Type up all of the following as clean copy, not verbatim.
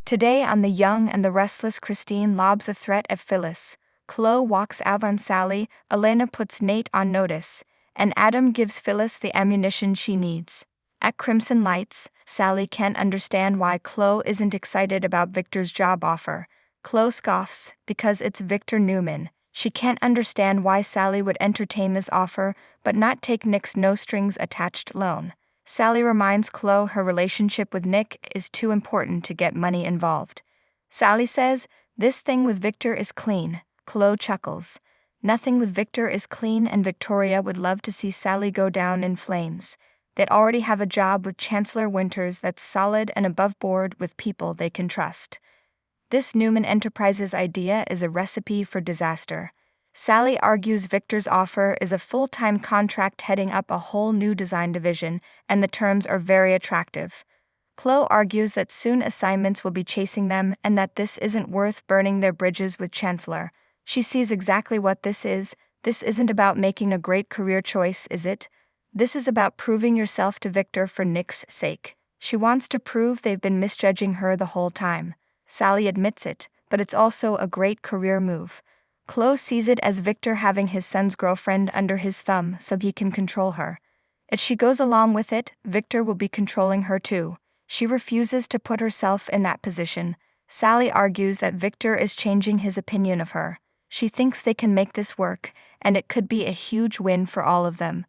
Today on The Young and the Restless, Christine lobs a threat at Phyllis. Chloe walks out on Sally, Elena puts Nate on notice, and Adam gives Phyllis the ammunition she needs. At Crimson Lights, Sally can't understand why Chloe isn't excited about Victor's job offer. Chloe scoffs, because it's Victor Newman. She can't understand why Sally would entertain this offer, but not take Nick's no-strings-attached loan. Sally reminds Chloe her relationship with Nick is too important to get money involved. Sally says, "This thing with Victor is clean." Chloe chuckles. Nothing with Victor is clean, and Victoria would love to see Sally go down in flames. They'd already have a job with Chancellor Winters that's solid and above board with people they can trust. This Newman Enterprises idea is a recipe for disaster. Sally argues Victor's offer is a full-time contract heading up a whole new design division, and the terms are very attractive. Chloe argues that soon assignments will be chasing them and that this isn't worth burning their bridges with Chancellor. She sees exactly what this is. This isn't about making a great career choice, is it? This is about proving yourself to Victor for Nick's sake. She wants to prove they've been misjudging her the whole time. Sally admits it, but it's also a great career move. Chloe sees it as Victor having his son's girlfriend under his thumb so he can control her. If she goes along with it, Victor will be controlling her too. She refuses to put herself in that position. Sally argues that Victor is changing his opinion of her. She thinks they can make this work, and it could be a huge win for all of them.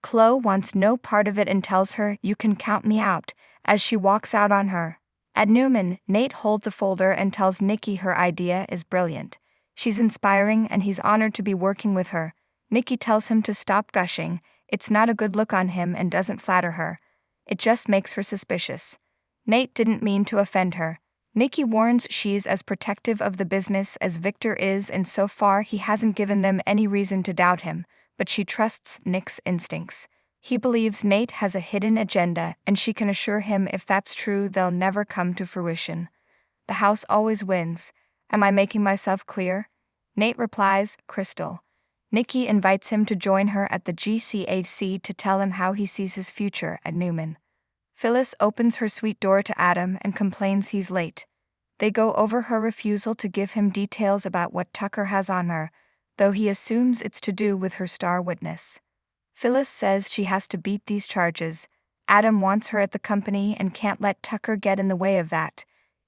Chloe wants no part of it and tells her, "You can count me out," as she walks out on her. At Newman, Nate holds a folder and tells Nikki her idea is brilliant. She's inspiring and he's honored to be working with her. Nikki tells him to stop gushing. It's not a good look on him and doesn't flatter her. It just makes her suspicious. Nate didn't mean to offend her. Nikki warns she's as protective of the business as Victor is, and so far he hasn't given them any reason to doubt him, but she trusts Nick's instincts. He believes Nate has a hidden agenda, and she can assure him if that's true they'll never come to fruition. The house always wins. Am I making myself clear? Nate replies, "Crystal." Nikki invites him to join her at the GCAC to tell him how he sees his future at Newman. Phyllis opens her suite door to Adam and complains he's late. They go over her refusal to give him details about what Tucker has on her, though he assumes it's to do with her star witness. Phyllis says she has to beat these charges. Adam wants her at the company and can't let Tucker get in the way of that.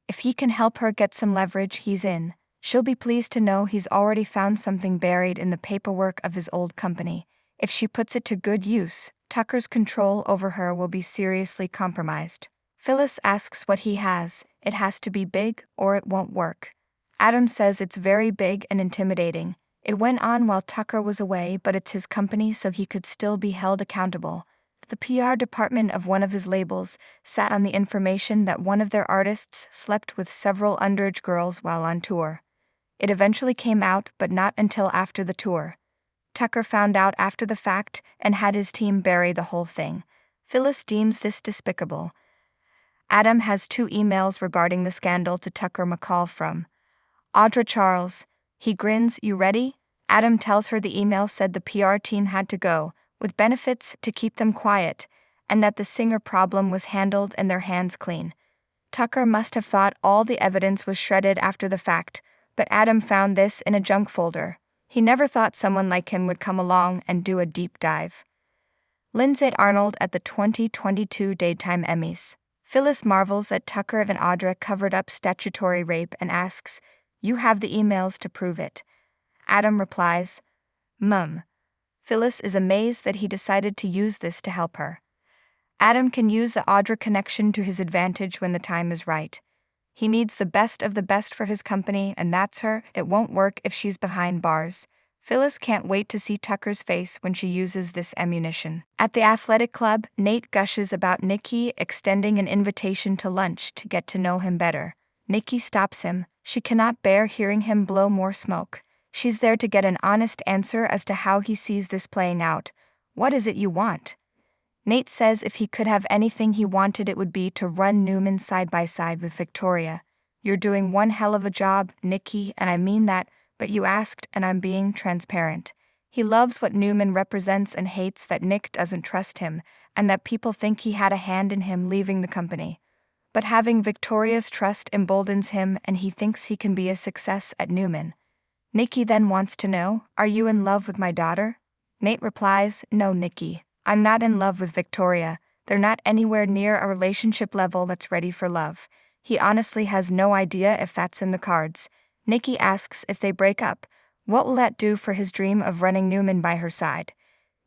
If he can help her get some leverage, he's in. She'll be pleased to know he's already found something buried in the paperwork of his old company. If she puts it to good use, Tucker's control over her will be seriously compromised. Phyllis asks what he has. It has to be big, or it won't work. Adam says it's very big and intimidating. It went on while Tucker was away, but it's his company, so he could still be held accountable. The PR department of one of his labels sat on the information that one of their artists slept with several underage girls while on tour. It eventually came out, but not until after the tour. Tucker found out after the fact and had his team bury the whole thing. Phyllis deems this despicable. Adam has 2 emails regarding the scandal to Tucker McCall from Audra Charles. He grins, "You ready?" Adam tells her the email said the PR team had to go, with benefits to keep them quiet, and that the singer problem was handled and their hands clean. Tucker must have thought all the evidence was shredded after the fact, but Adam found this in a junk folder. He never thought someone like him would come along and do a deep dive. Lindsay Arnold at the 2022 Daytime Emmys. Phyllis marvels that Tucker and Audra covered up statutory rape and asks, "You have the emails to prove it." Adam replies, "Mum." Phyllis is amazed that he decided to use this to help her. Adam can use the Audra connection to his advantage when the time is right. He needs the best of the best for his company, and that's her. It won't work if she's behind bars. Phyllis can't wait to see Tucker's face when she uses this ammunition. At the athletic club, Nate gushes about Nikki extending an invitation to lunch to get to know him better. Nikki stops him. She cannot bear hearing him blow more smoke. She's there to get an honest answer as to how he sees this playing out. "What is it you want?" Nate says if he could have anything he wanted, it would be to run Newman side by side with Victoria. "You're doing one hell of a job, Nikki, and I mean that, but you asked and I'm being transparent." He loves what Newman represents and hates that Nick doesn't trust him, and that people think he had a hand in him leaving the company. But having Victoria's trust emboldens him and he thinks he can be a success at Newman. Nikki then wants to know, "Are you in love with my daughter?" Nate replies, "No, Nikki, I'm not in love with Victoria. They're not anywhere near a relationship level that's ready for love." He honestly has no idea if that's in the cards. Nikki asks if they break up, what will that do for his dream of running Newman by her side?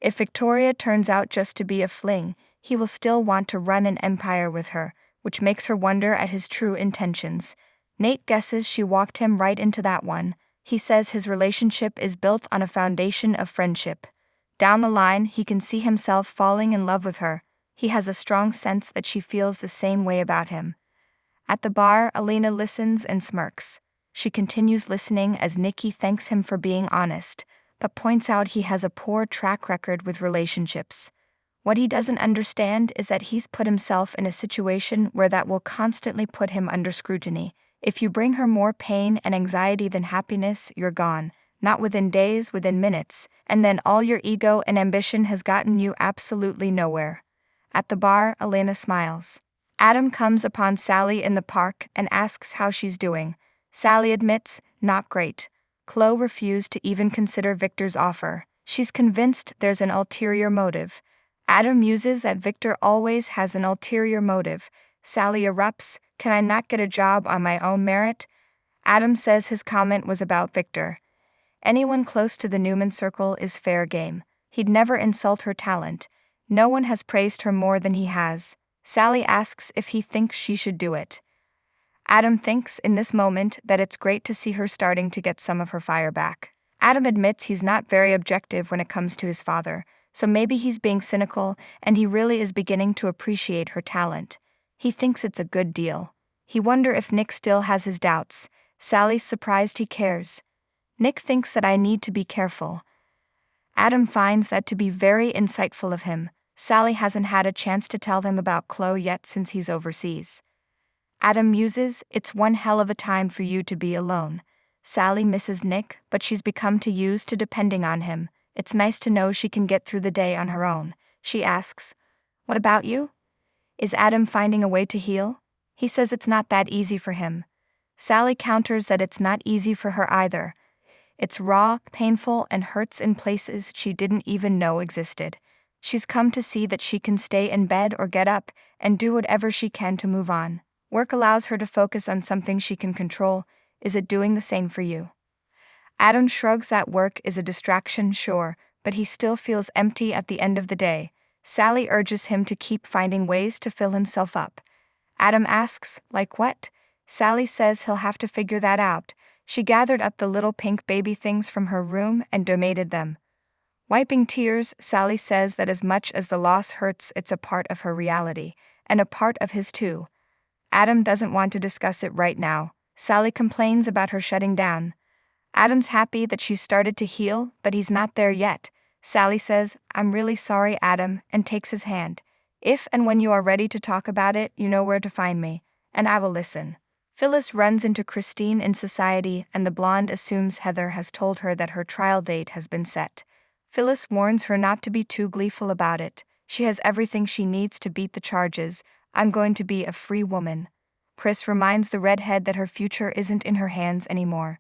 If Victoria turns out just to be a fling, he will still want to run an empire with her, which makes her wonder at his true intentions. Nate guesses she walked him right into that one. He says his relationship is built on a foundation of friendship. Down the line, he can see himself falling in love with her. He has a strong sense that she feels the same way about him. At the bar, Elena listens and smirks. She continues listening as Nikki thanks him for being honest, but points out he has a poor track record with relationships. What he doesn't understand is that he's put himself in a situation where that will constantly put him under scrutiny. If you bring her more pain and anxiety than happiness, you're gone. Not within days, within minutes, and then all your ego and ambition has gotten you absolutely nowhere. At the bar, Elena smiles. Adam comes upon Sally in the park and asks how she's doing. Sally admits, not great. Chloe refused to even consider Victor's offer. She's convinced there's an ulterior motive. Adam muses that Victor always has an ulterior motive. Sally erupts, "Can I not get a job on my own merit?" Adam says his comment was about Victor. Anyone close to the Newman circle is fair game. He'd never insult her talent. No one has praised her more than he has. Sally asks if he thinks she should do it. Adam thinks in this moment that it's great to see her starting to get some of her fire back. Adam admits he's not very objective when it comes to his father, so maybe he's being cynical and he really is beginning to appreciate her talent. He thinks it's a good deal. He wonders if Nick still has his doubts. Sally's surprised he cares. Nick thinks that I need to be careful. Adam finds that to be very insightful of him. Sally hasn't had a chance to tell them about Chloe yet since he's overseas. Adam muses, "It's one hell of a time for you to be alone." Sally misses Nick, but she's become too used to depending on him. It's nice to know she can get through the day on her own. She asks, "What about you? Is Adam finding a way to heal?" He says it's not that easy for him. Sally counters that it's not easy for her either. It's raw, painful, and hurts in places she didn't even know existed. She's come to see that she can stay in bed or get up and do whatever she can to move on. Work allows her to focus on something she can control. Is it doing the same for you? Adam shrugs that work is a distraction, sure, but he still feels empty at the end of the day. Sally urges him to keep finding ways to fill himself up. Adam asks, "Like what?" Sally says he'll have to figure that out. She gathered up the little pink baby things from her room and donated them. Wiping tears, Sally says that as much as the loss hurts, it's a part of her reality, and a part of his too. Adam doesn't want to discuss it right now. Sally complains about her shutting down. Adam's happy that she's started to heal, but he's not there yet. Sally says, "I'm really sorry, Adam," and takes his hand. "If and when you are ready to talk about it, you know where to find me, and I will listen." Phyllis runs into Christine in society, and the blonde assumes Heather has told her that her trial date has been set. Phyllis warns her not to be too gleeful about it. She has everything she needs to beat the charges. "I'm going to be a free woman." Chris reminds the redhead that her future isn't in her hands anymore.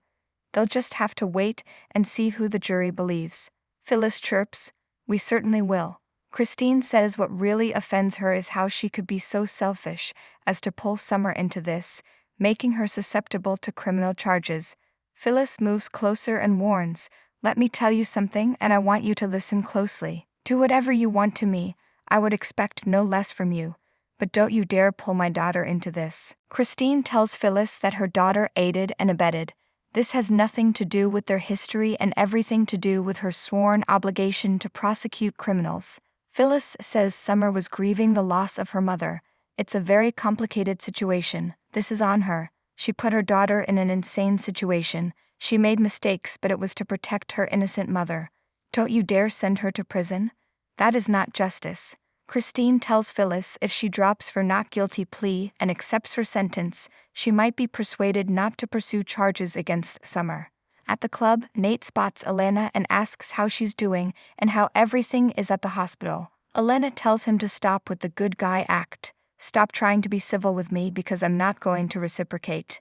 They'll just have to wait and see who the jury believes. Phyllis chirps, "We certainly will." Christine says what really offends her is how she could be so selfish as to pull Summer into this, making her susceptible to criminal charges. Phyllis moves closer and warns, "Let me tell you something, and I want you to listen closely. Do whatever you want to me. I would expect no less from you. But don't you dare pull my daughter into this." Christine tells Phyllis that her daughter aided and abetted. This has nothing to do with their history and everything to do with her sworn obligation to prosecute criminals. Phyllis says Summer was grieving the loss of her mother. It's a very complicated situation. This is on her. She put her daughter in an insane situation. She made mistakes, but it was to protect her innocent mother. Don't you dare send her to prison. That is not justice. Christine tells Phyllis if she drops her not guilty plea and accepts her sentence, she might be persuaded not to pursue charges against Summer. At the club, Nate spots Elena and asks how she's doing and how everything is at the hospital. Elena tells him to stop with the good guy act. Stop trying to be civil with me because I'm not going to reciprocate.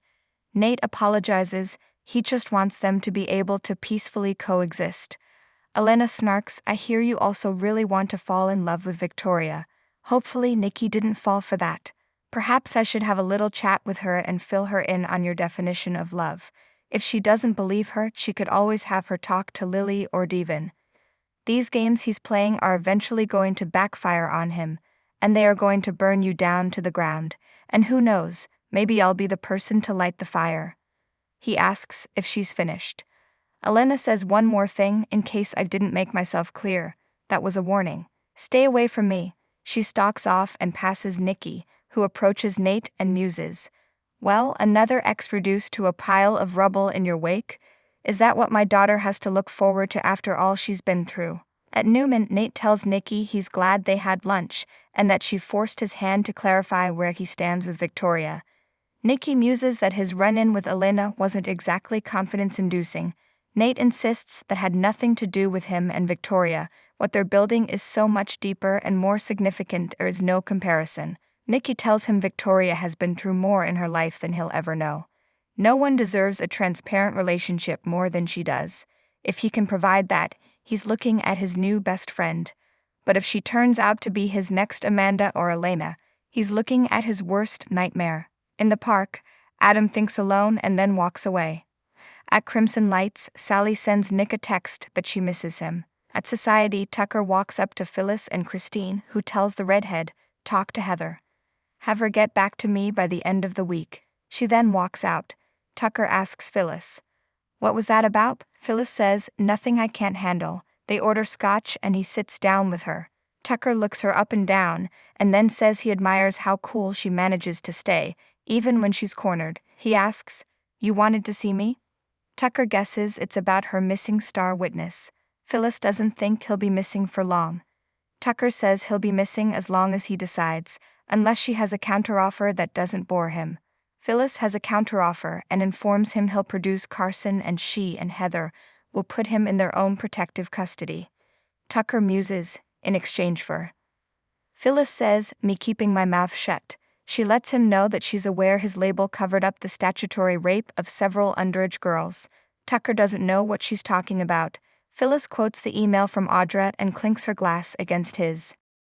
Nate apologizes, he just wants them to be able to peacefully coexist. Elena snarks, I hear you also really want to fall in love with Victoria. Hopefully Nikki didn't fall for that. Perhaps I should have a little chat with her and fill her in on your definition of love. If she doesn't believe her, she could always have her talk to Lily or Devon. These games he's playing are eventually going to backfire on him, and they are going to burn you down to the ground, and who knows, maybe I'll be the person to light the fire. He asks if she's finished. Elena says one more thing in case I didn't make myself clear. That was a warning. Stay away from me. She stalks off and passes Nikki, who approaches Nate and muses. Well, another ex reduced to a pile of rubble in your wake? Is that what my daughter has to look forward to after all she's been through? At Newman, Nate tells Nikki he's glad they had lunch, and that she forced his hand to clarify where he stands with Victoria. Nikki muses that his run-in with Elena wasn't exactly confidence-inducing. Nate insists that had nothing to do with him and Victoria. What they're building is so much deeper and more significant, there is no comparison. Nikki tells him Victoria has been through more in her life than he'll ever know. No one deserves a transparent relationship more than she does. If he can provide that, he's looking at his new best friend. But if she turns out to be his next Amanda or Elena, he's looking at his worst nightmare. In the park, Adam thinks alone and then walks away. At Crimson Lights, Sally sends Nick a text that she misses him. At Society, Tucker walks up to Phyllis and Christine, who tells the redhead, talk to Heather. Have her get back to me by the end of the week. She then walks out. Tucker asks Phyllis, what was that about? Phyllis says, nothing I can't handle. They order scotch and he sits down with her. Tucker looks her up and down, and then says he admires how cool she manages to stay, even when she's cornered. He asks, you wanted to see me? Tucker guesses it's about her missing star witness. Phyllis doesn't think he'll be missing for long. Tucker says he'll be missing as long as he decides, unless she has a counteroffer that doesn't bore him. Phyllis has a counteroffer and informs him he'll produce Carson, and she and Heather will put him in their own protective custody. Tucker muses, in exchange for. Phyllis says, me keeping my mouth shut. She lets him know that she's aware his label covered up the statutory rape of several underage girls. Tucker doesn't know what she's talking about. Phyllis quotes the email from Audra and clinks her glass against his.